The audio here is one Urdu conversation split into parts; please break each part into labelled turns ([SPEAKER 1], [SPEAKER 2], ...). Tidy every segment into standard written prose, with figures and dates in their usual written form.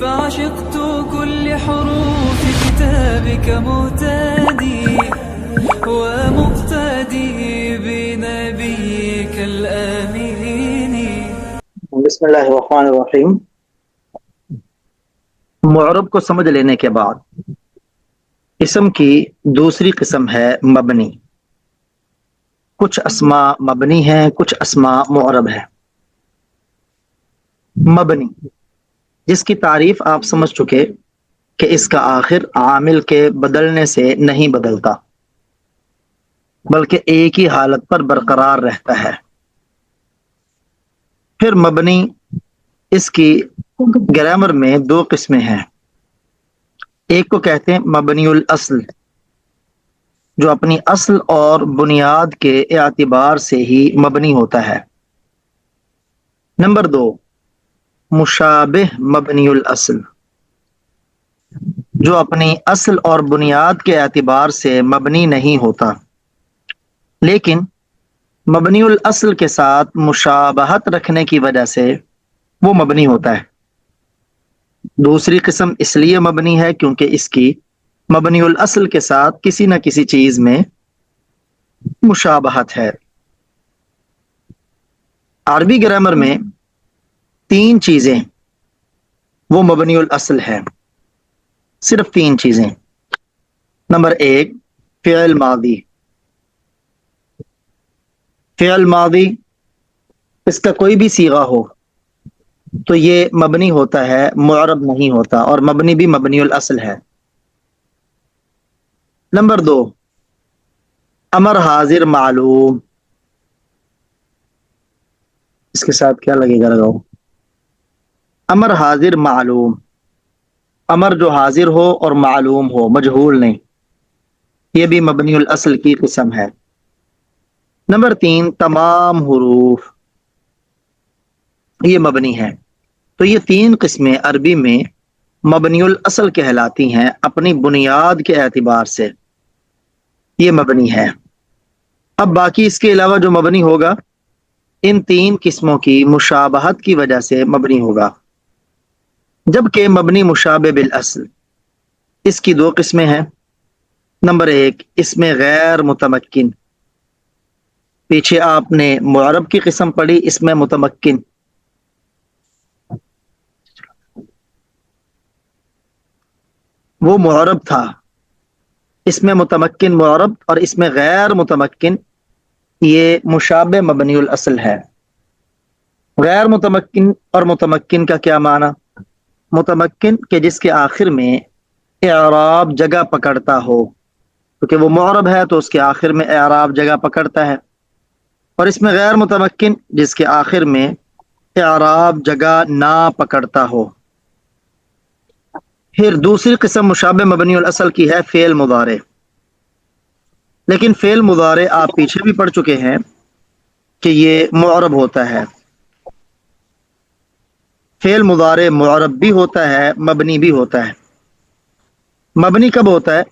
[SPEAKER 1] فعشقت كل حروف كتابك مهتدي ومقتدي بنبيك الآمين.
[SPEAKER 2] بسم اللہ الرحمن الرحیم. معرب کو سمجھ لینے کے بعد اسم کی دوسری قسم ہے مبنی. کچھ اسماء مبنی ہیں، کچھ اسماء معرب ہیں. مبنی جس کی تعریف آپ سمجھ چکے کہ اس کا آخر عامل کے بدلنے سے نہیں بدلتا بلکہ ایک ہی حالت پر برقرار رہتا ہے. پھر مبنی اس کی گرامر میں دو قسمیں ہیں. ایک کو کہتے ہیں مبنی الاصل، جو اپنی اصل اور بنیاد کے اعتبار سے ہی مبنی ہوتا ہے. نمبر دو مشابہ مبنی الاصل، جو اپنی اصل اور بنیاد کے اعتبار سے مبنی نہیں ہوتا لیکن مبنی الاصل کے ساتھ مشابہت رکھنے کی وجہ سے وہ مبنی ہوتا ہے. دوسری قسم اس لیے مبنی ہے کیونکہ اس کی مبنی الاصل کے ساتھ کسی نہ کسی چیز میں مشابہت ہے. عربی گرامر میں تین چیزیں وہ مبنی الاصل ہے، صرف تین چیزیں. نمبر ایک فعل ماضی. فعل ماضی اس کا کوئی بھی صیغہ ہو تو یہ مبنی ہوتا ہے، معرب نہیں ہوتا، اور مبنی بھی مبنی الاصل ہے. نمبر دو امر حاضر معلوم. اس کے ساتھ کیا لگے گا؟ لگاؤ امر حاضر معلوم. امر جو حاضر ہو اور معلوم ہو، مجہول نہیں، یہ بھی مبنی الاصل کی قسم ہے. نمبر تین تمام حروف، یہ مبنی ہے. تو یہ تین قسمیں عربی میں مبنی الاصل کہلاتی ہیں، اپنی بنیاد کے اعتبار سے یہ مبنی ہے. اب باقی اس کے علاوہ جو مبنی ہوگا ان تین قسموں کی مشابہت کی وجہ سے مبنی ہوگا. جبکہ مبنی مشابہ بالاصل اس کی دو قسمیں ہیں. نمبر ایک اس میں غیر متمکن. پیچھے آپ نے معرب کی قسم پڑھی، اس میں متمکن. وہ معرب تھا، اس میں متمکن معرب، اور اس میں غیر متمکن یہ مشابہ مبنی الاصل ہے. غیر متمکن اور متمکن کا کیا معنی؟ متمکن کہ جس کے آخر میں اعراب جگہ پکڑتا ہو، کیونکہ وہ معرب ہے تو اس کے آخر میں اعراب جگہ پکڑتا ہے. اور اس میں غیر متمکن جس کے آخر میں اعراب جگہ نہ پکڑتا ہو. پھر دوسری قسم مشابہ مبنی الاصل کی ہے فعل مضارع. لیکن فعل مضارع آپ پیچھے بھی پڑھ چکے ہیں کہ یہ معرب ہوتا ہے. فعل مضارع معرب بھی ہوتا ہے، مبنی بھی ہوتا ہے. مبنی کب ہوتا ہے؟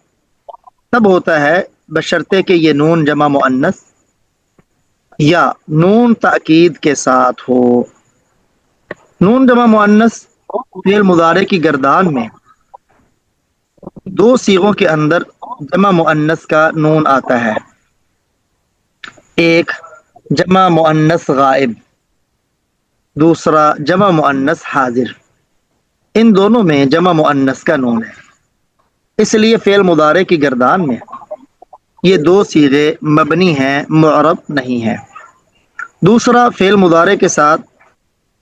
[SPEAKER 2] تب ہوتا ہے بشرطے کہ یہ نون جمع مؤنث یا نون تاکید کے ساتھ ہو. نون جمع مؤنث فعل مضارع کی گردان میں دو صیغوں کے اندر جمع مؤنث کا نون آتا ہے. ایک جمع مؤنث غائب، دوسرا جمع مؤنث حاضر. ان دونوں میں جمع مؤنث کا نون ہے، اس لیے فعل مضارع کی گردان میں یہ دو صیغے مبنی ہیں، معرب نہیں ہیں. دوسرا فعل مضارع کے ساتھ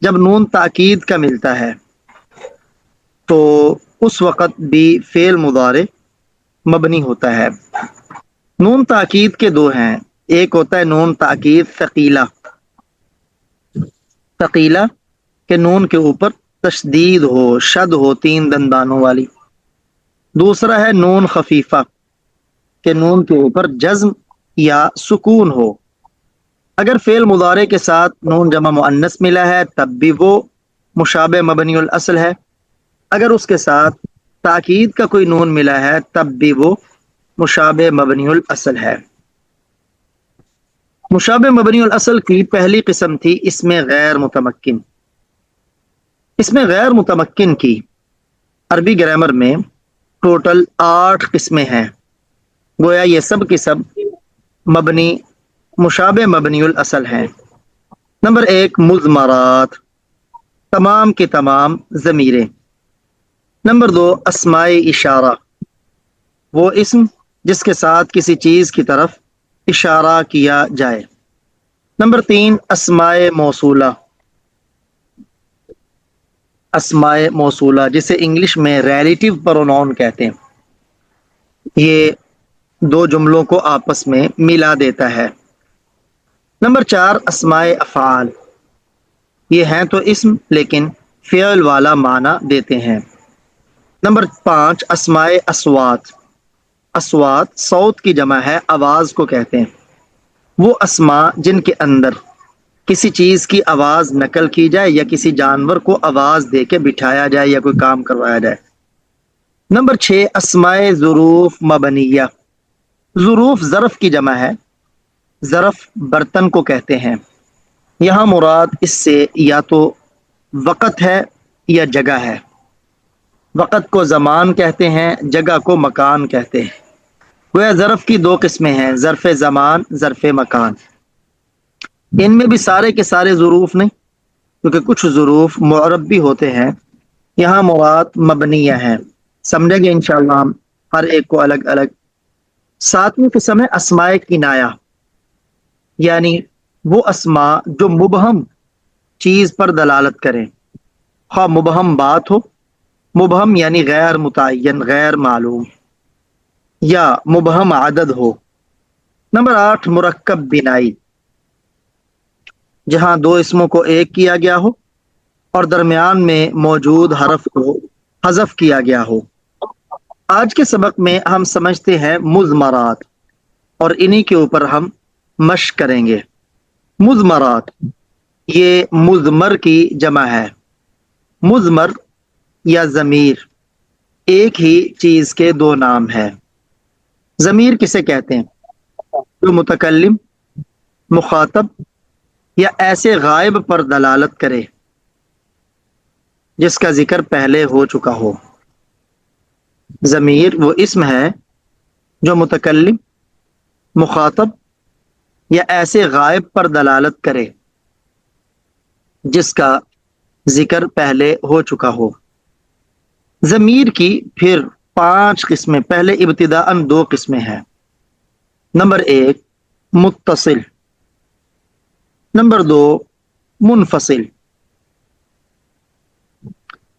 [SPEAKER 2] جب نون تاکید کا ملتا ہے تو اس وقت بھی فعل مضارع مبنی ہوتا ہے. نون تاکید کے دو ہیں، ایک ہوتا ہے نون تاکید ثقیلہ. ثقیلہ کہ نون کے اوپر تشدید ہو، شد ہو، تین دندانوں والی. دوسرا ہے نون خفیفہ کہ نون کے اوپر جزم یا سکون ہو. اگر فعل مضارع کے ساتھ نون جمع مؤنث ملا ہے تب بھی وہ مشابہ مبنی الاصل ہے. اگر اس کے ساتھ تاکید کا کوئی نون ملا ہے تب بھی وہ مشابہ مبنی الاصل ہے. مشابہ مبنی الاصل کی پہلی قسم تھی اس میں غیر متمکن. اس میں غیر متمکن کی عربی گرامر میں ٹوٹل 8 قسمیں ہیں، گویا یہ سب کی سب مبنی مشابہ مبنی الاصل ہیں۔ نمبر 1، مضمرات، تمام کے تمام ضمیریں۔ نمبر 2، اسماء اشارہ، وہ اسم جس کے ساتھ کسی چیز کی طرف اشارہ کیا جائے۔ نمبر 3، اسماء موصولہ، اسماء موصولہ جسے انگلش میں ریلیٹیو پرونون کہتے ہیں، یہ دو جملوں کو آپس میں ملا دیتا ہے۔ نمبر 4، اسماء افعال، یہ ہیں تو اسم لیکن فعل والا معنی دیتے ہیں۔ نمبر 5، اسماء اصوات، اصوات صوت کی جمع ہے، آواز کو کہتے ہیں، وہ اسماء جن کے اندر کسی چیز کی آواز نقل کی جائے یا کسی جانور کو آواز دے کے بٹھایا جائے یا کوئی کام کروایا جائے۔ نمبر 6، اسماء ظروف مبنیہ، ظروف ظرف کی جمع ہے، ظرف برتن کو کہتے ہیں، یہاں مراد اس سے یا تو وقت ہے یا جگہ ہے، وقت کو زمان کہتے ہیں، جگہ کو مکان کہتے ہیں۔ گویا ظرف کی 2 قسمیں ہیں، ظرف زمان، ظرف مکان۔ ان میں بھی سارے کے سارے ظروف نہیں، کیونکہ کچھ ظروف معرب بھی ہوتے ہیں، یہاں مراد مبنیہ ہیں، سمجھیں گے انشاءاللہ ہم ہر ایک کو الگ الگ۔ 7ویں قسم ہے اسماء کنایہ، یعنی وہ اسماء جو مبہم چیز پر دلالت کریں، خواہ مبہم بات ہو، مبہم یعنی غیر متعین، غیر معلوم، یا مبہم عدد ہو۔ نمبر 8، مرکب بنائی، جہاں 2 اسموں کو ایک کیا گیا ہو اور درمیان میں موجود حرف کو حذف کیا گیا ہو۔ آج کے سبق میں ہم سمجھتے ہیں مضمرات، اور انہی کے اوپر ہم مشق کریں گے۔ مضمرات یہ مضمر کی جمع ہے، مضمر یا ضمیر ایک ہی چیز کے 2 نام ہے۔ ضمیر کسے کہتے ہیں؟ جو متکلم، مخاطب یا ایسے غائب پر دلالت کرے جس کا ذکر پہلے ہو چکا ہو۔ ضمیر وہ اسم ہے جو متکلم، مخاطب یا ایسے غائب پر دلالت کرے جس کا ذکر پہلے ہو چکا ہو۔ ضمیر کی پھر 5 قسمیں، پہلے ابتداءً 2 قسمیں ہیں۔ نمبر 1، متصل، نمبر 2، منفصل۔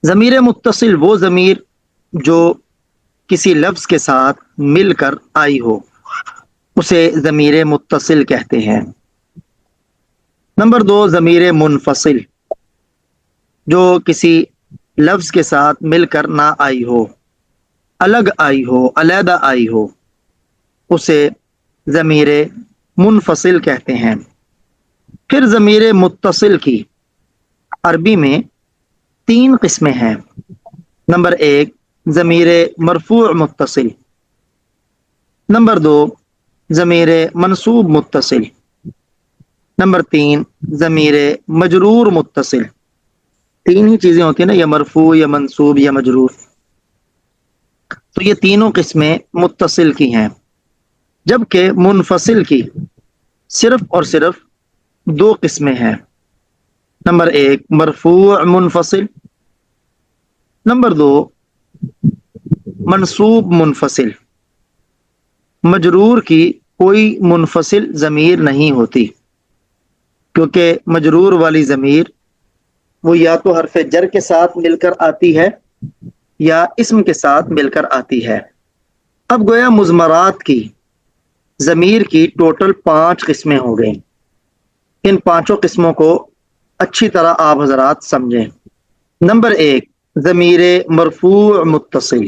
[SPEAKER 2] ضمیر متصل وہ ضمیر جو کسی لفظ کے ساتھ مل کر آئی ہو، اسے ضمیر متصل کہتے ہیں۔ نمبر 2، ضمیر منفصل، جو کسی لفظ کے ساتھ مل کر نہ آئی ہو، الگ آئی ہو، علیحدہ آئی ہو، اسے ضمیر منفصل کہتے ہیں۔ پھر ضمیر متصل کی عربی میں 3 قسمیں ہیں۔ نمبر 1، ضمیر مرفوع متصل، نمبر 2، ضمیر منصوب متصل، نمبر 3، ضمیر مجرور متصل۔ 3 ہی چیزیں ہوتی ہیں نا، یا مرفوع یا منصوب یا مجرور، تو یہ تینوں قسمیں متصل کی ہیں، جبکہ منفصل کی صرف اور صرف 2 قسمیں ہیں۔ نمبر 1، مرفوع منفصل، نمبر 2، منصوب منفصل۔ مجرور کی کوئی منفصل ضمیر نہیں ہوتی، کیونکہ مجرور والی ضمیر وہ یا تو حرف جر کے ساتھ مل کر آتی ہے یا اسم کے ساتھ مل کر آتی ہے۔ اب گویا مضمرات کی ضمیر کی ٹوٹل 5 قسمیں ہو گئیں۔ ان 5 قسموں کو اچھی طرح آپ حضرات سمجھیں۔ نمبر 1، ضمیر مرفوع متصل۔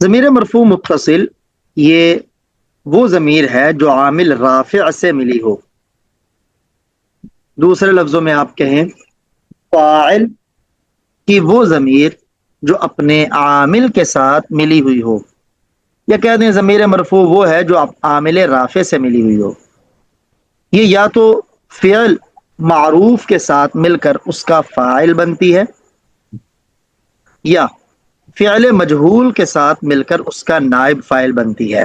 [SPEAKER 2] ضمیر مرفوع متصل یہ وہ ضمیر ہے جو عامل رافع سے ملی ہو، دوسرے لفظوں میں آپ کہیں فاعل کی وہ ضمیر جو اپنے عامل کے ساتھ ملی ہوئی ہو، یا کہہ دیں ضمیر مرفوع وہ ہے جو عامل رافع سے ملی ہوئی ہو۔ یہ یا تو فعل معروف کے ساتھ مل کر اس کا فاعل بنتی ہے، یا فعل مجہول کے ساتھ مل کر اس کا نائب فاعل بنتی ہے،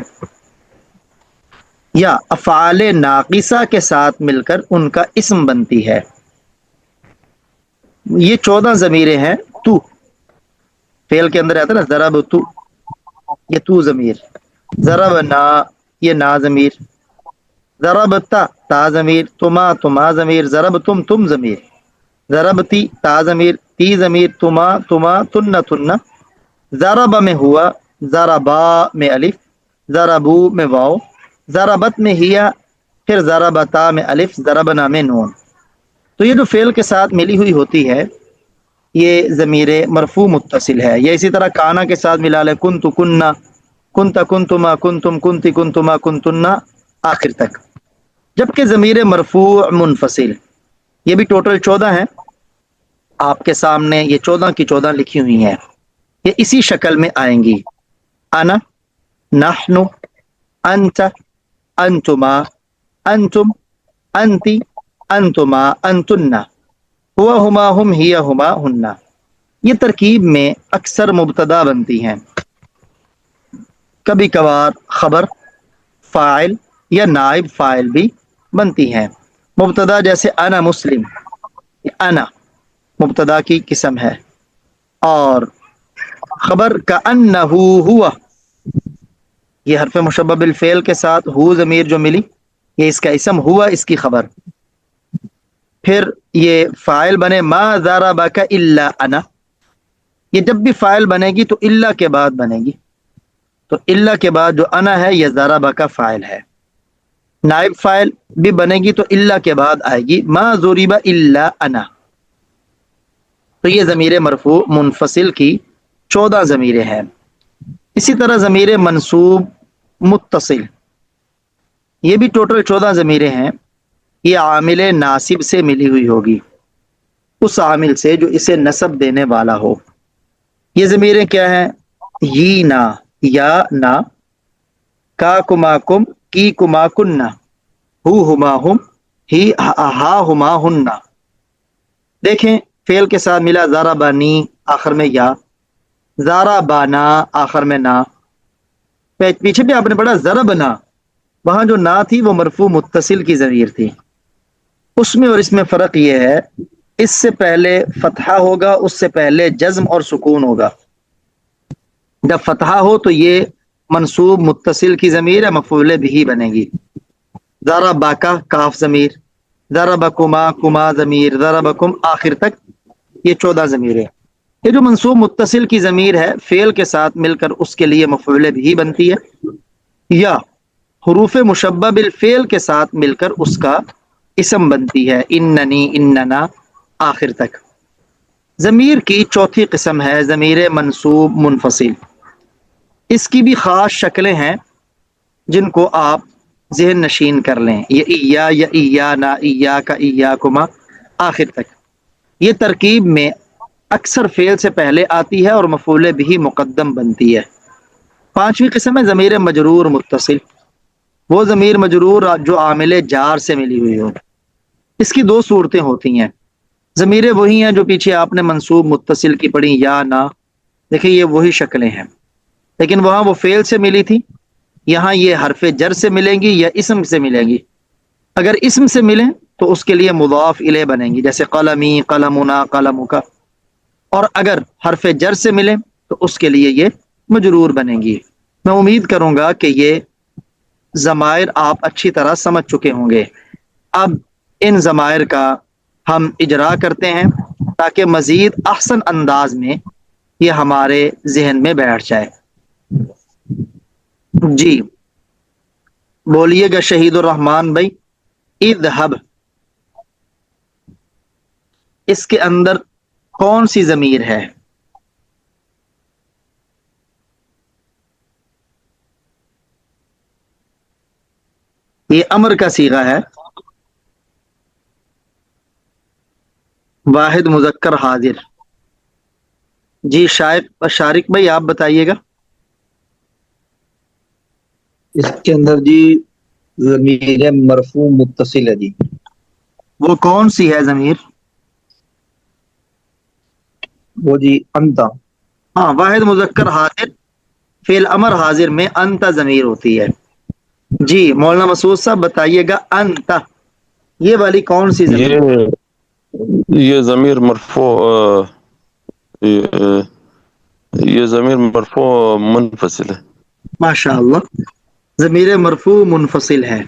[SPEAKER 2] یا افعال ناقصہ کے ساتھ مل کر ان کا اسم بنتی ہے۔ یہ 14 ضمیریں ہیں۔ تو فعل کے اندر آتا ہے نا، ضرب تو، یہ تو ضمیر، ضرب نا، یہ نا ضمیر، ضرب تا ضمیر، تما ضمیر، ضرب تم ضمیر، ضربتی تا ضمیر، تی ضمیر، تما تن، ضرب میں ہوا، ضربا میں الف، ضربو میں واو، ضربت میں ہیا، پھر ضربتا میں الف، ضربنا میں نون۔ تو یہ جو فعل کے ساتھ ملی ہوئی ہوتی ہے یہ ضمیر مرفوع متصل ہے۔ یا اسی طرح کانا کے ساتھ ملا لے، کنت کننا، کنت کنتما کنتم کنتی کنتما کنتنا، آخر تک۔ جبکہ ضمیر مرفوع منفصل، یہ بھی ٹوٹل 14 ہیں، آپ کے سامنے یہ 14 کی 14 لکھی ہوئی ہیں، یہ اسی شکل میں آئیں گی۔ انا، نحن، انت، انتما، انتم، انتی، انتما، انتن، ہوا ہما ہم ہی ہما ہن۔ یہ ترکیب میں اکثر مبتدا بنتی ہیں، کبھی کبھار خبر، فاعل یا نائب فاعل بھی بنتی ہیں۔ مبتدا جیسے انا مسلم، انا مبتدا کی قسم ہے، اور خبر کا انہو ہوا، یہ حرف مشبہ بالفعل کے ساتھ ہو ضمیر جو ملی، یہ اس کا اسم ہوا، اس کی خبر۔ پھر یہ فاعل بنے ما ضربک الا انا، یہ جب بھی فاعل بنے گی تو الا کے بعد بنے گی، تو الا کے بعد جو انا ہے یہ ضربک فاعل ہے۔ نائب فاعل بھی بنے گی تو الا کے بعد آئے گی ما ضرب الا انا۔ تو یہ ضمیر مرفوع منفصل کی 14 ضمیریں ہیں۔ اسی طرح ضمیر منصوب متصل، یہ بھی ٹوٹل 14 ضمیریں ہیں، یہ عامل ناصب سے ملی ہوئی ہوگی، اس عامل سے جو اسے نصب دینے والا ہو۔ یہ ضمیریں کیا ہیں؟ یی نا، یا نا، کا کما کم، کی کما کننا، ہو ہما ہم، ہی ہا ہما ہننا۔ دیکھیں فعل کے ساتھ ملا ضربنی، آخر میں یا، ضربنا، آخر میں نا۔ پیچھے بھی آپ نے پڑھا ضربنا، وہاں جو نا تھی وہ مرفوع متصل کی ضمیر تھی، اس میں اور اس میں فرق یہ ہے، اس سے پہلے فتحہ ہوگا، اس سے پہلے جزم اور سکون ہوگا۔ جب فتحہ ہو تو یہ منصوب متصل کی ضمیر ہے، مفعول بھی بنے گی۔ ضربکا کاف ضمیر، ضربکما کما ضمیر، ضربکم آخر تک، یہ 14 ضمیریں۔ یہ جو منصوب متصل کی ضمیر ہے فعل کے ساتھ مل کر اس کے لیے مفعول بھی بنتی ہے، یا حروف مشبہ بالفعل کے ساتھ مل کر اس کا اسم بنتی ہے، اننی، اننا، آخر تک۔ ضمیر کی چوتھی قسم ہے ضمیر منصوب منفصل، اس کی بھی خاص شکلیں ہیں جن کو آپ ذہن نشین کر لیں، یہ یا ایانا، ایاکا، ایاکما، آخر تک۔ یہ ترکیب میں اکثر فعل سے پہلے آتی ہے اور مفعول بھی مقدم بنتی ہے۔ پانچویں قسم ہے ضمیر مجرور متصل، وہ ضمیر مجرور جو عامل جار سے ملی ہوئی ہو۔ اس کی 2 صورتیں ہوتی ہیں، ضمیریں وہی ہیں جو پیچھے آپ نے منصوب متصل کی پڑھی، یا نا، دیکھیں یہ وہی شکلیں ہیں، لیکن وہاں وہ فعل سے ملی تھی، یہاں یہ حرف جر سے ملیں گی یا اسم سے ملیں گی۔ اگر اسم سے ملیں تو اس کے لیے مضاف الیہ بنیں گی، جیسے قلمی، قلمنا، قلمک، اور اگر حرف جر سے ملیں تو اس کے لیے یہ مجرور بنیں گی۔ میں امید کروں گا کہ یہ ضمائر آپ اچھی طرح سمجھ چکے ہوں گے۔ اب ان ضمائر کا ہم اجرا کرتے ہیں تاکہ مزید احسن انداز میں یہ ہمارے ذہن میں بیٹھ جائے۔ جی بولیے گا شہید الرحمان بھائی۔ اذهب، اس کے اندر کون سی ضمیر ہے؟ یہ امر کا صیغہ ہے، واحد مذکر حاضر۔ جی شارق بھائی آپ بتائیے گا۔
[SPEAKER 3] اس کے اندر جی ضمیر مرفوع متصل ہے جی،
[SPEAKER 2] وہ کون سی ہے ضمیر؟
[SPEAKER 3] وہ جی انتا۔
[SPEAKER 2] ہاں واحد مذکر حاضر فعل امر حاضر میں انت ضمیر ہوتی ہے. جی مولانا مسعود صاحب بتائیے گا انت یہ والی کون سی ضمیر؟
[SPEAKER 4] یہ ضمیر مرفوع یہ یہ ضمیر مرفوع منفصل ہے.
[SPEAKER 2] ماشاء اللہ ضمیر مرفوع منفصل ہے.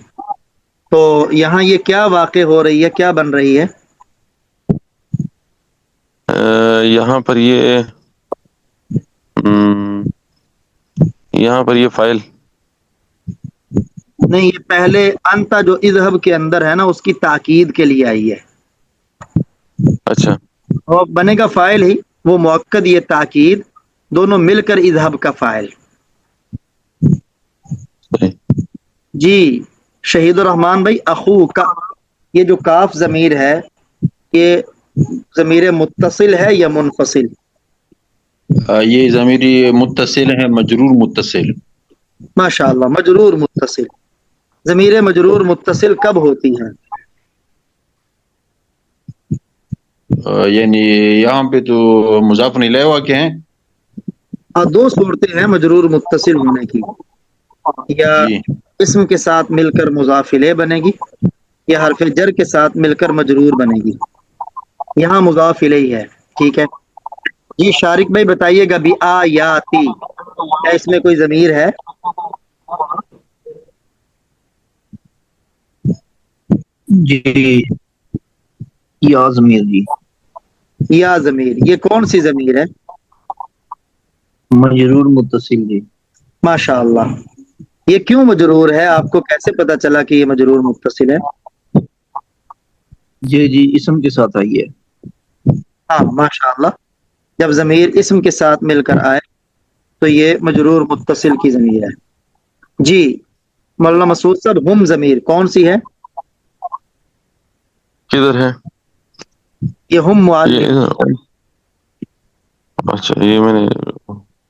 [SPEAKER 2] تو یہاں یہ کیا واقع ہو رہی ہے، کیا بن رہی ہے؟
[SPEAKER 4] یہاں پر یہاں پر یہ فائل.
[SPEAKER 2] نہیں، یہ پہلے انت جو اذهب کے اندر ہے نا اس کی تاکید کے لیے آئی ہے،
[SPEAKER 4] اچھا
[SPEAKER 2] اور بنے گا فاعل ہی. وہ مؤکد یہ تاکید دونوں مل کر اذهب کا فاعل.
[SPEAKER 4] صحیح.
[SPEAKER 2] جی شہید الرحمان بھائی اخو کا یہ جو کاف ضمیر ہے یہ ضمیر متصل ہے یا منفصل؟
[SPEAKER 3] یہ ضمیری متصل ہے، مجرور متصل.
[SPEAKER 2] ماشاء اللہ مجرور متصل. ضمیر مجرور متصل کب ہوتی ہے؟
[SPEAKER 3] یعنی یہاں پہ تو مضاف الیہ واقع ہیں.
[SPEAKER 2] دو صورتیں ہیں مجرور متصل ہونے کی، یا
[SPEAKER 3] جی
[SPEAKER 2] اسم کے ساتھ مل کر مضاف الیہ بنے گی یا حرف جر کے ساتھ مل کر مجرور بنے گی. یہاں مضاف الیہ ہے. ٹھیک ہے جی شارق بھائی بتائیے گا بھی آیاتی کیا اس میں کوئی ضمیر ہے؟
[SPEAKER 3] جی یا ضمیر جی
[SPEAKER 2] یا ضمیر یہ کون سی ضمیر ہے؟
[SPEAKER 3] مجرور متصل جی.
[SPEAKER 2] ماشاء اللہ. یہ کیوں مجرور ہے، آپ کو کیسے پتا چلا کہ یہ مجرور متصل ہے؟
[SPEAKER 3] جی اسم کے ساتھ آئی ہے.
[SPEAKER 2] ہاں ماشاء اللہ جب ضمیر اسم کے ساتھ مل کر آئے تو یہ مجرور متصل کی ضمیر ہے. جی مولانا مسعود صاحب ہم ضمیر کون سی ہے؟
[SPEAKER 4] کدھر ہے
[SPEAKER 2] یہ ہم معلم.
[SPEAKER 4] یہ؟ اچھا یہ میں نے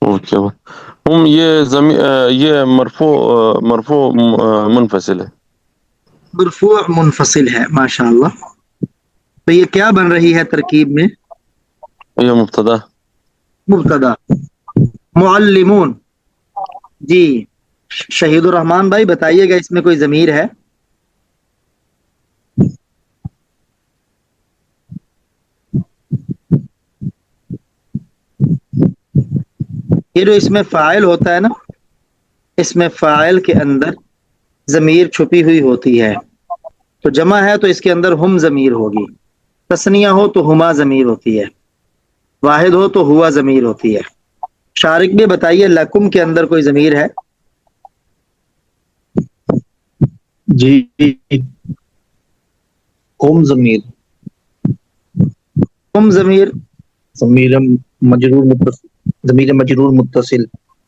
[SPEAKER 4] وہ کیا یہ مرفوع منفصل ہے.
[SPEAKER 2] مرفوع منفصل ہے. ماشاء اللہ. تو یہ کیا بن رہی ہے ترکیب میں؟
[SPEAKER 4] یہ مبتدا.
[SPEAKER 2] مبتدا معلمون. جی شہید الرحمان بھائی بتائیے گا اس میں کوئی ضمیر ہے؟ یہ جو اس میں فاعل ہوتا ہے نا اس میں فاعل کے اندر ضمیر چھپی ہوئی ہوتی ہے. تو جمع ہے تو اس کے اندر ہم ضمیر ہوگی، تثنیہ ہو تو ہما ضمیر ہوتی ہے، واحد ہو تو ہوا ضمیر ہوتی ہے. شارق بھی بتائیے لکم کے اندر کوئی ضمیر ہے؟
[SPEAKER 3] جی قوم ضمیر
[SPEAKER 2] ہم ضمیر.
[SPEAKER 3] ضمیر مجرور متصل. ضمیر مجرور متصل.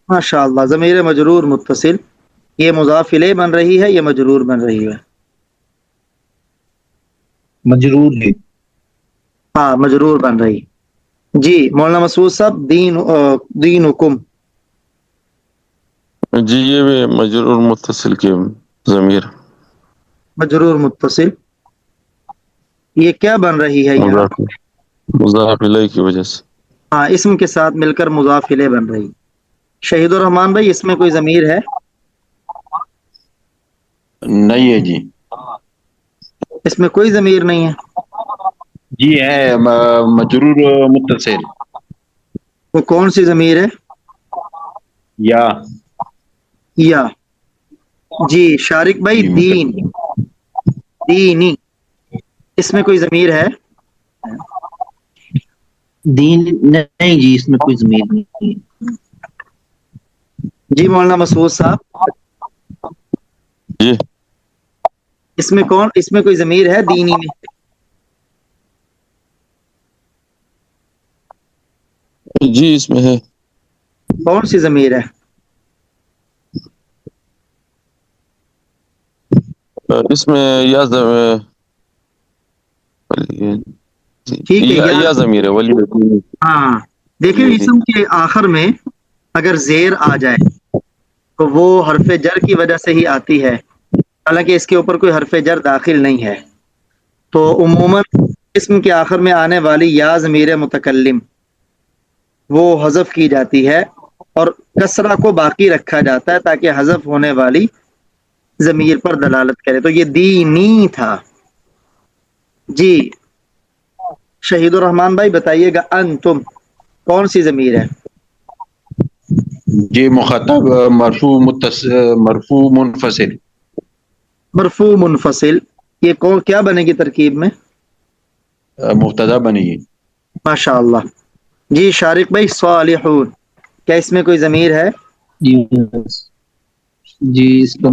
[SPEAKER 2] ماشاء اللہ ضمیر مجرور متصل. یہ مضاف الیہ بن رہی ہے یا مجرور بن رہی ہے؟
[SPEAKER 3] مجرور ہے.
[SPEAKER 2] ہاں مجرور بن رہی. جی مولانا مسعود صاحب دینکم.
[SPEAKER 4] جی یہ بھی مجرور متصل کی ضمیر.
[SPEAKER 2] مجرور متصل یہ کیا بن رہی ہے یہاں؟
[SPEAKER 4] مضاف الیہ کی وجہ سے.
[SPEAKER 2] ہاں اسم کے ساتھ مل کر مضاف الیہ بن رہی. شہید الرحمان بھائی اس میں کوئی ضمیر ہے؟
[SPEAKER 3] نہیں ہے جی.
[SPEAKER 2] اس میں کوئی ضمیر نہیں ہے.
[SPEAKER 3] جی ہے مجرور متصل.
[SPEAKER 2] وہ کون سی ضمیر ہے؟
[SPEAKER 3] یا
[SPEAKER 2] یا. جی شارق بھائی دین دینی اس میں کوئی ضمیر ہے؟
[SPEAKER 3] دین نہیں جی اس میں کوئی ضمیر نہیں ہے.
[SPEAKER 2] جی مولانا مسعود صاحب
[SPEAKER 4] جی
[SPEAKER 2] اس میں کوئی ضمیر ہے دینی میں؟
[SPEAKER 4] جی اس میں ہے.
[SPEAKER 2] کون سی ضمیر ہے؟
[SPEAKER 4] اس میں
[SPEAKER 2] ٹھیک ہے
[SPEAKER 4] یا ضمیر ہے ولی.
[SPEAKER 2] ہاں دیکھیں اسم کے آخر میں اگر زیر آ جائے تو وہ حرف جر کی وجہ سے ہی آتی ہے، حالانکہ اس کے اوپر کوئی حرف جر داخل نہیں ہے. تو عموماً اسم کے آخر میں آنے والی یا ضمیر متکلم وہ حذف کی جاتی ہے اور کسرہ کو باقی رکھا جاتا ہے تاکہ حذف ہونے والی ضمیر پر دلالت کرے. تو یہ دینی تھا. جی شہید الرحمان بھائی بتائیے گا انتم کون سی ضمیر ہے؟
[SPEAKER 5] جی مخاطب مرفوع منفصل.
[SPEAKER 2] مرفوع منفصل. یہ کون کیا بنے گی ترکیب میں؟
[SPEAKER 5] مبتدا بنے گی.
[SPEAKER 2] ماشاء اللہ. جی شارق بھائی صالحون کیا اس میں کوئی ضمیر ہے؟
[SPEAKER 3] جی جی اس کا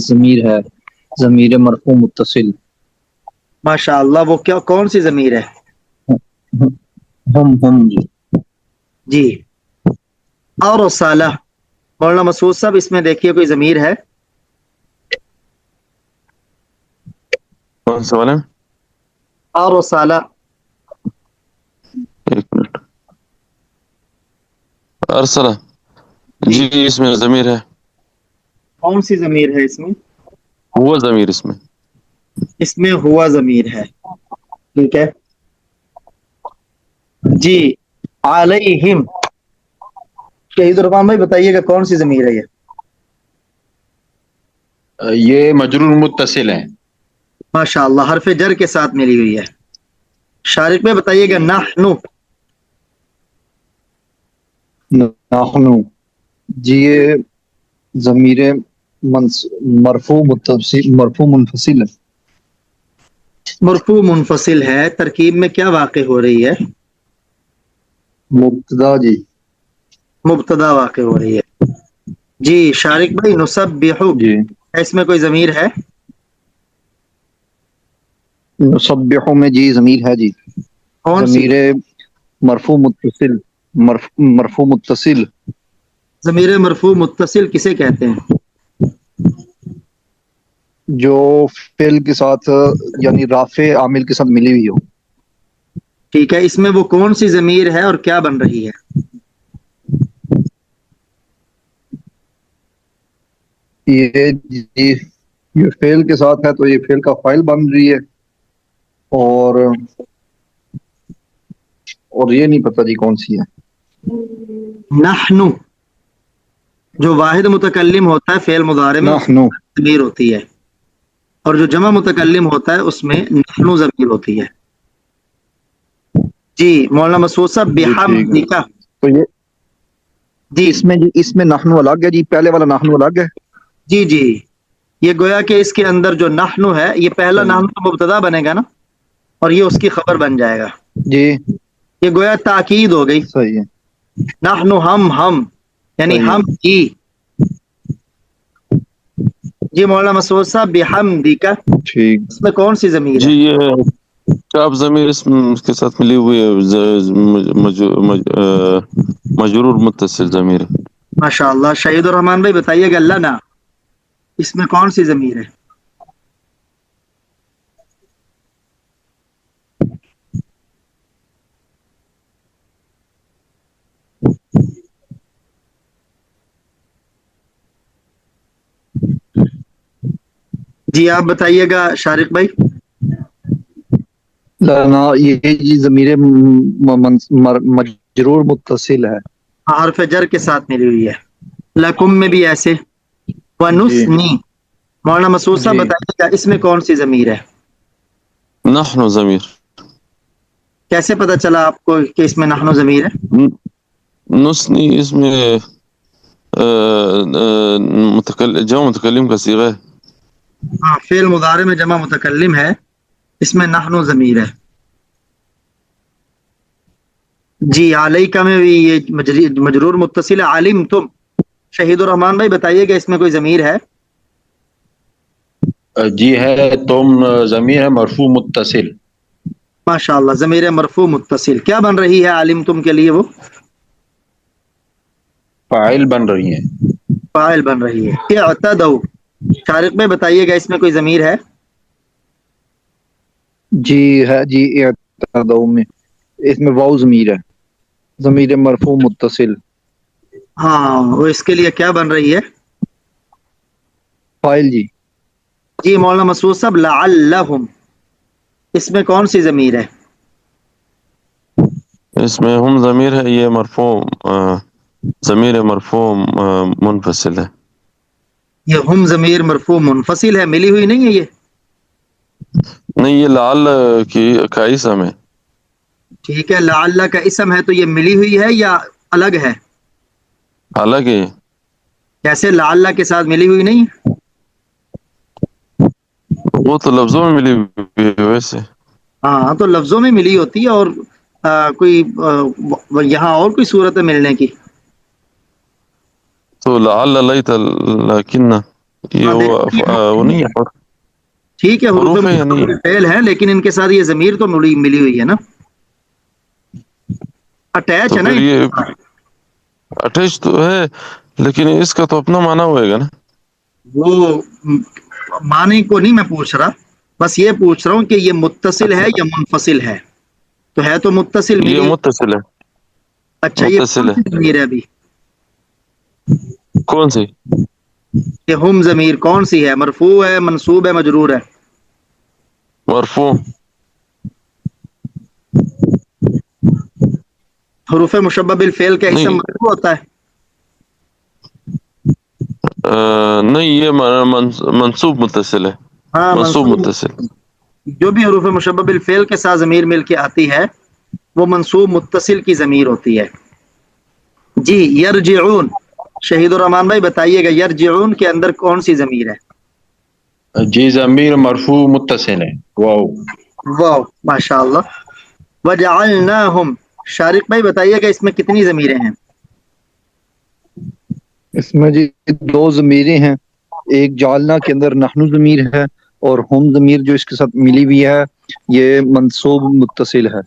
[SPEAKER 3] ضمیر ہے، ضمیر مرفوع متصل.
[SPEAKER 2] ماشاء اللہ. وہ کیا کون سی ضمیر ہے؟
[SPEAKER 3] ہم جی.
[SPEAKER 2] جی. اور صالح مولانا مسعود صاحب اس میں دیکھیے کوئی ضمیر ہے؟
[SPEAKER 4] کون سا والا؟
[SPEAKER 2] اور صالح.
[SPEAKER 4] ایک منٹ. ارسلہ. جی اس میں ضمیر ہے.
[SPEAKER 2] کون سی ضمیر ہے اس میں؟
[SPEAKER 4] وہ ضمیر اس میں.
[SPEAKER 2] اس میں ہوا ضمیر ہے. ٹھیک ہے. جی علیہم شہید الرحمان بھائی بتائیے گا کون سی ضمیر ہے یہ؟
[SPEAKER 5] یہ مجرور متصل ہے.
[SPEAKER 2] ماشاء اللہ حرف جر کے ساتھ ملی ہوئی ہے. شارق میں بتائیے گا نحنو.
[SPEAKER 3] نحنو جی یہ ضمیر مرفوع منفصل ہے.
[SPEAKER 2] مرفوع منفصل ہے. ترکیب میں کیا واقع ہو رہی ہے؟
[SPEAKER 3] مبتدا جی.
[SPEAKER 2] مبتدا واقع ہو رہی ہے. جی شارق بھائی نسبحو
[SPEAKER 3] جی
[SPEAKER 2] اس میں کوئی ضمیر ہے؟
[SPEAKER 3] نسبحو میں جی ضمیر ہے جی.
[SPEAKER 2] کون سی؟
[SPEAKER 3] ضمیر مرفوع متصل. مرفوع متصل.
[SPEAKER 2] ضمیر مرفوع متصل کسے کہتے ہیں؟
[SPEAKER 3] جو فعل کے ساتھ یعنی رافع عامل کے ساتھ ملی ہوئی ہو.
[SPEAKER 2] ٹھیک ہے. اس میں وہ کون سی ضمیر ہے اور کیا بن رہی ہے؟
[SPEAKER 3] یہ جی یہ فعل کے ساتھ ہے تو یہ فعل کا فاعل بن رہی ہے. اور یہ نہیں پتہ جی کون سی ہے.
[SPEAKER 2] نحنو جو واحد متکلم ہوتا ہے فعل مضارع میں اس
[SPEAKER 3] نحنو
[SPEAKER 2] میں ضمیر ہوتی ہے اور جو جمع متکلم ہوتا ہے اس میں نحنو ضمیر ہوتی ہے. جی مولانا مسعود صاحب
[SPEAKER 3] جی ٹھیک ہے.
[SPEAKER 2] بحمدک.
[SPEAKER 3] تو یہ
[SPEAKER 2] جی
[SPEAKER 3] اس میں نحنو الگ ہے جی، پہلے والا نحنو الگ ہے.
[SPEAKER 2] جی جی یہ گویا کہ اس کے اندر جو نحنو ہے یہ پہلا
[SPEAKER 3] صحیح
[SPEAKER 2] نحنو تو مبتدا بنے گا نا اور یہ اس کی خبر بن جائے گا.
[SPEAKER 3] جی
[SPEAKER 2] یہ گویا تاکید ہو گئی.
[SPEAKER 3] صحیح ہے.
[SPEAKER 2] نحنو ہم یعنی
[SPEAKER 3] صحیح
[SPEAKER 2] ہم
[SPEAKER 3] ہے.
[SPEAKER 2] کی. جی مولانا مسعود صاحب بحمدک
[SPEAKER 3] ٹھیک.
[SPEAKER 2] اس میں کون سی ضمیر
[SPEAKER 4] جی
[SPEAKER 2] ہے؟
[SPEAKER 4] یہ کاف ضمیر اس کے ساتھ ملی ہوئی ہے. مجرور متصل ضمیر.
[SPEAKER 2] ماشاء اللہ. شہید الرحمان بھائی بتائیے گا لنا اس میں کون سی ضمیر ہے؟ جی آپ بتائیے گا شارق بھائی.
[SPEAKER 3] لنا یہ جی ضمیر مجرور متصل ہے.
[SPEAKER 2] حرف جر کے ساتھ ملی ہوئی ہے. لکم میں بھی ایسے.
[SPEAKER 3] جی
[SPEAKER 2] ونسنی مولانا مسعود صاحب
[SPEAKER 3] جی
[SPEAKER 2] بتائیے گا اس میں کون سی ضمیر ہے؟
[SPEAKER 4] نحن ضمیر.
[SPEAKER 2] کیسے پتا چلا آپ کو کہ اس میں نحنو ضمیر ہے؟
[SPEAKER 4] نسنی اس میں جمع متکلم کا صیغہ ہے.
[SPEAKER 2] ہاں فعل مضارع میں جمع متکلم ہے اس میں نحنو ضمیر ہے. جی علیکہ میں بھی یہ مجرور متصل ہے. عالم تم شہید الرحمان بھائی بتائیے گا اس میں کوئی ضمیر ہے؟
[SPEAKER 5] جی ہے. تم ضمیر ہے مرفوع متصل.
[SPEAKER 2] ماشاء اللہ. ضمیر مرفوع متصل کیا بن رہی ہے عالم تم کے لیے؟ وہ
[SPEAKER 5] فاعل بن رہی ہیں.
[SPEAKER 2] فاعل بن رہی ہے. اعتدوا شارق میں بتائیے گا اس میں کوئی ضمیر ہے؟
[SPEAKER 3] جی ہے جی. اعتدوا میں اس میں واو ضمیر ہے، ضمیر مرفوع متصل.
[SPEAKER 2] ہاں وہ اس کے لیے کیا بن رہی ہے؟
[SPEAKER 3] فاعل جی.
[SPEAKER 2] جی مولانا مسعود صاحب لعلہم اس میں کون سی ضمیر ہے؟
[SPEAKER 4] اس میں ہم ضمیر ہے، یہ مرفوع ضمیر مرفوع منفصل ہے.
[SPEAKER 2] یہ ہم ضمیر مرفوع منفصل ہے، ملی ہوئی نہیں ہے یہ.
[SPEAKER 4] نہیں، یہ لعل کی کا اسم ہے.
[SPEAKER 2] ٹھیک ہے، لعل کا اسم ہے تو یہ ملی ہوئی ہے یا الگ ہے؟
[SPEAKER 4] حالانکہ
[SPEAKER 2] کیسے لعل کے ساتھ ملی ہوئی نہیں؟
[SPEAKER 4] وہ تو لفظوں میں ملی ہوئی ہے ویسے.
[SPEAKER 2] ہاں تو لفظوں میں ملی ہوتی ہے، اور کوئی یہاں اور کوئی صورت ہے ملنے کی؟
[SPEAKER 4] تو لعل لیت لیکن یہ
[SPEAKER 2] ہاں
[SPEAKER 4] وہ نہیں ہے.
[SPEAKER 2] ٹھیک ہے، حروف
[SPEAKER 4] حروف ہے یا نہیں
[SPEAKER 2] مقطع فعل ہے، لیکن ان کے ساتھ یہ ضمیر تو ملی ہوئی ہے نا، اٹیچ
[SPEAKER 4] تو
[SPEAKER 2] ہے نا.
[SPEAKER 4] پھر یہ اٹیچ تو ہے، لیکن اس کا تو اپنا معنی ہوئے گا نا.
[SPEAKER 2] وہ معنی کو نہیں میں پوچھ رہا، بس یہ پوچھ رہا ہوں کہ یہ متصل ہے
[SPEAKER 4] اچھا،
[SPEAKER 2] یا منفصل ہے. تو ہے تو متصل
[SPEAKER 4] یہ
[SPEAKER 2] ملی.
[SPEAKER 4] متصل ہے.
[SPEAKER 2] اچھا، یہ
[SPEAKER 4] متصل
[SPEAKER 2] کون
[SPEAKER 4] ہے.
[SPEAKER 2] سی ضمیر ہے ابھی؟
[SPEAKER 4] کون سی؟
[SPEAKER 2] یہ ہم ضمیر کون سی ہے؟ مرفوع ہے، منصوب ہے، مجرور ہے؟
[SPEAKER 4] مرفوع.
[SPEAKER 2] حروف مشبہ بالفعل کا اسم
[SPEAKER 4] نہیں
[SPEAKER 2] مرفوع ہوتا ہے؟
[SPEAKER 4] نہیں، یہ منصوب متصل ہے.
[SPEAKER 2] ہاں
[SPEAKER 4] منصوب
[SPEAKER 2] منصوب.
[SPEAKER 4] متصل.
[SPEAKER 2] جو بھی حروف مشبہ بالفعل کے ساتھ ضمیر مل کے آتی ہے وہ منصوب متصل کی ضمیر ہوتی ہے. جی، یرجعون. شہید الرحمان بھائی بتائیے گا، یرجعون کے اندر کون سی ضمیر ہے؟
[SPEAKER 5] جی ضمیر مرفوع متصل ہے، واو.
[SPEAKER 2] واو، ماشاء اللہ. وجعلناہم. شارق بھائی بتائیے گا اس میں کتنی ضمیریں ہیں؟
[SPEAKER 3] اس میں جی دو ضمیریں ہیں. ایک جالنا کے اندر نحنو ضمیر ہے، اور ہم ضمیر جو اس کے ساتھ ملی ہوئی ہے یہ منصوب متصل ہے.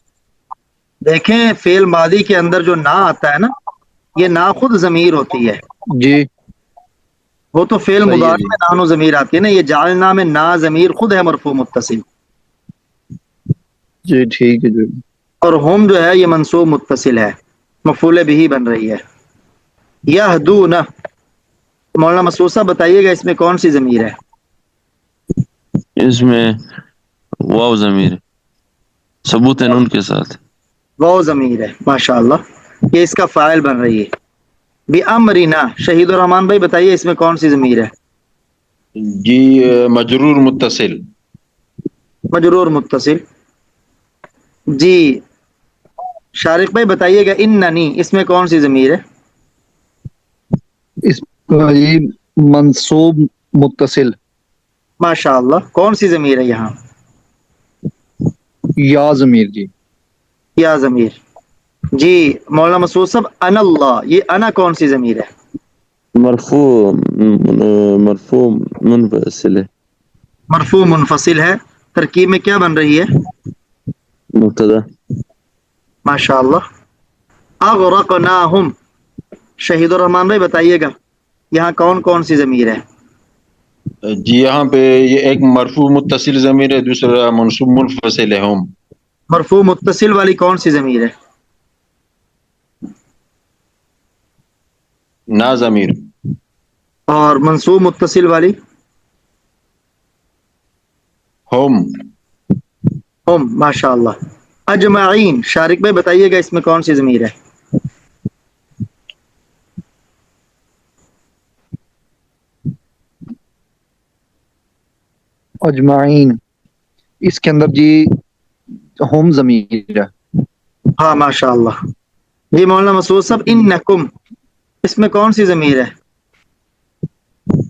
[SPEAKER 2] دیکھیں فعل ماضی کے اندر جو نا آتا ہے نا، یہ نا خود ضمیر ہوتی ہے.
[SPEAKER 3] جی
[SPEAKER 2] وہ تو فعل
[SPEAKER 3] صحیح ہے
[SPEAKER 2] مضارع
[SPEAKER 3] جی.
[SPEAKER 2] میں نان و ضمیر آتی ہے نا، یہ جعلنا میں نا ضمیر خود ہے مرفوع متصل.
[SPEAKER 3] جی ٹھیک ہے جی.
[SPEAKER 2] اور ہم جو ہے یہ منصوب متصل ہے، مفعول بھی بن رہی ہے. یہدون. مولانا مسعود صاحب بتائیے گا اس میں کون سی ضمیر ہے؟
[SPEAKER 4] اس میں واو ضمیر ہے، ثبوت ہے نون کے ساتھ.
[SPEAKER 2] وہ ضمیر ہے، ماشاء اللہ. یہ اس کا فاعل بن رہی ہے. بِأَمْرِنَا. شہید الرحمان بھائی بتائیے اس میں کون سی ضمیر ہے؟
[SPEAKER 5] جی مجرور متصل.
[SPEAKER 2] مجرور متصل. جی شارق بھائی بتائیے گا، اننی اس میں کون سی ضمیر ہے؟
[SPEAKER 3] اس کا یہ منصوب متصل.
[SPEAKER 2] ماشاء اللہ. کون سی ضمیر ہے یہاں؟
[SPEAKER 3] یا ضمیر جی.
[SPEAKER 2] یا ضمیر. جی مولانا مسعود صاحب، انا اللہ، یہ انا کون سی ضمیر ہے؟
[SPEAKER 4] مرفوع مرفوع منفصل ہے.
[SPEAKER 2] مرفوع منفصل ہے. ترکیب میں کیا بن رہی ہے؟
[SPEAKER 4] مبتدا.
[SPEAKER 2] ماشاء اللہ. اغرقناہم. شہید الرحمان بھائی بتائیے گا یہاں کون کون سی ضمیر ہے؟
[SPEAKER 5] جی یہاں پہ یہ ایک مرفوع متصل ضمیر ہے، دوسرا منصوب منفصل ہے ہم.
[SPEAKER 2] مرفوع متصل والی کون سی ضمیر ہے؟
[SPEAKER 5] نا ضمیر.
[SPEAKER 2] اور منصوب متصل والی؟
[SPEAKER 5] ہم.
[SPEAKER 2] ہم. ماشاء اللہ. اجمعین. شارق بھائی بتائیے گا اس میں کون سی ضمیر ہے؟
[SPEAKER 3] اجمعین اس کے اندر جی ہم ضمیر ہے.
[SPEAKER 2] ہاں ماشاء اللہ. جی مولانا مسعود صاحب، انکم اس میں کون سی ضمیر ہے؟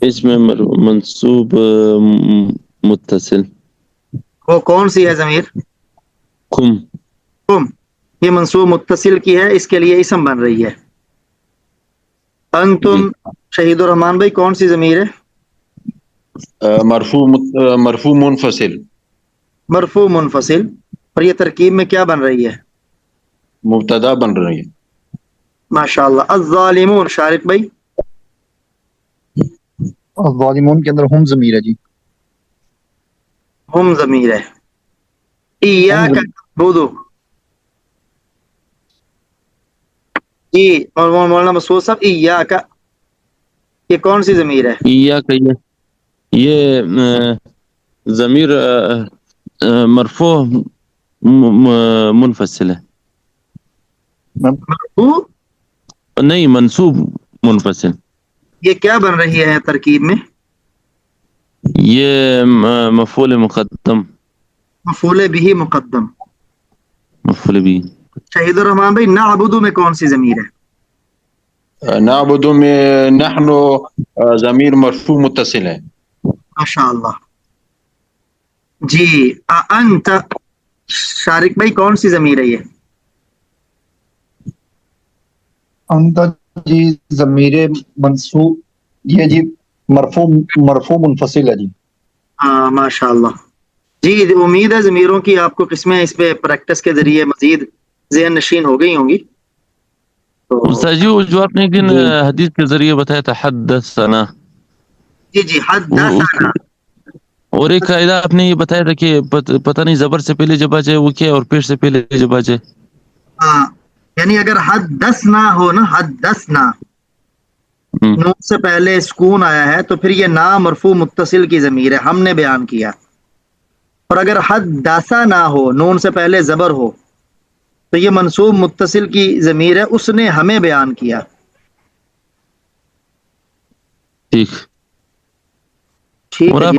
[SPEAKER 4] اس میں منصوب متصل.
[SPEAKER 2] وہ کون سی ہے ضمیر؟
[SPEAKER 4] کم.
[SPEAKER 2] تم. یہ منصوب متصل کی ہے، اس کے لیے اسم بن رہی ہے.
[SPEAKER 4] جی
[SPEAKER 2] انتم. شہید الرحمان بھائی کون سی ضمیر ہے؟
[SPEAKER 5] مرفوع منفصل.
[SPEAKER 2] مرفوع منفصل. اور یہ ترکیب میں کیا بن رہی ہے؟
[SPEAKER 5] مبتدا بن رہی ہے.
[SPEAKER 2] ماشاء اللہ. الظالمون. شارق بھائی؟
[SPEAKER 3] الظالمون کے اندر ہم ضمیر ہے جی.
[SPEAKER 2] ہم ضمیر ہے.
[SPEAKER 3] ہم
[SPEAKER 2] ایاک
[SPEAKER 3] ضمیر.
[SPEAKER 2] نعبد. جی مولانا مسعود صاحب، ایاک یہ کون سی ضمیر ہے؟
[SPEAKER 4] یا کہ یہ ضمیر مرفوع منفصل ہے.
[SPEAKER 2] مرفوع
[SPEAKER 4] نہیں منصوب منفصل.
[SPEAKER 2] یہ کیا بن رہی ہے ترکیب میں؟
[SPEAKER 4] یہ مفعول مقدم.
[SPEAKER 2] مفعول بھی مقدم.
[SPEAKER 4] مفعول بھی.
[SPEAKER 2] شہید الرحمان بھائی نعبد میں کون سی ضمیر ہے؟
[SPEAKER 5] نعبد میں نحن ضمیر مرفوع متصل ہے.
[SPEAKER 2] ماشاء اللہ. جی انت شارق بھائی کون سی ضمیر ہے یہ؟
[SPEAKER 3] انت جی ضمیر منصوب یہ جی مرفوع منفصل ہے جی.
[SPEAKER 2] ہاں ماشاء اللہ. جی امید ہے ضمیروں کی آپ کو قسمیں اس پہ پریکٹس کے ذریعے مزید ذہن نشین ہو گئی ہوں گی. تو
[SPEAKER 4] استاد جی جو آپ نے لیکن حدیث کے ذریعے بتایا تھا حدثنا.
[SPEAKER 2] جی جی حدثنا.
[SPEAKER 4] اور ایک قاعدہ آپ نے یہ بتایا تھا کہ پتہ نہیں زبر سے پہلے جب آ جائے وہ کیا اور پیش سے پہلے جب آ جائے.
[SPEAKER 2] ہاں یعنی اگر حدثنا ہو نا حدثنا نون سے پہلے سکون آیا ہے تو پھر یہ نا مرفوع متصل کی ضمیر ہے، ہم نے بیان کیا. اور اگر حدثا نہ ہو نون سے پہلے زبر ہو تو یہ منصوب متصل کی ضمیر ہے، اس نے ہمیں بیان کیا.
[SPEAKER 4] ٹھیک.
[SPEAKER 2] ٹھیک
[SPEAKER 4] اور
[SPEAKER 2] ہے
[SPEAKER 4] آپ
[SPEAKER 2] جی.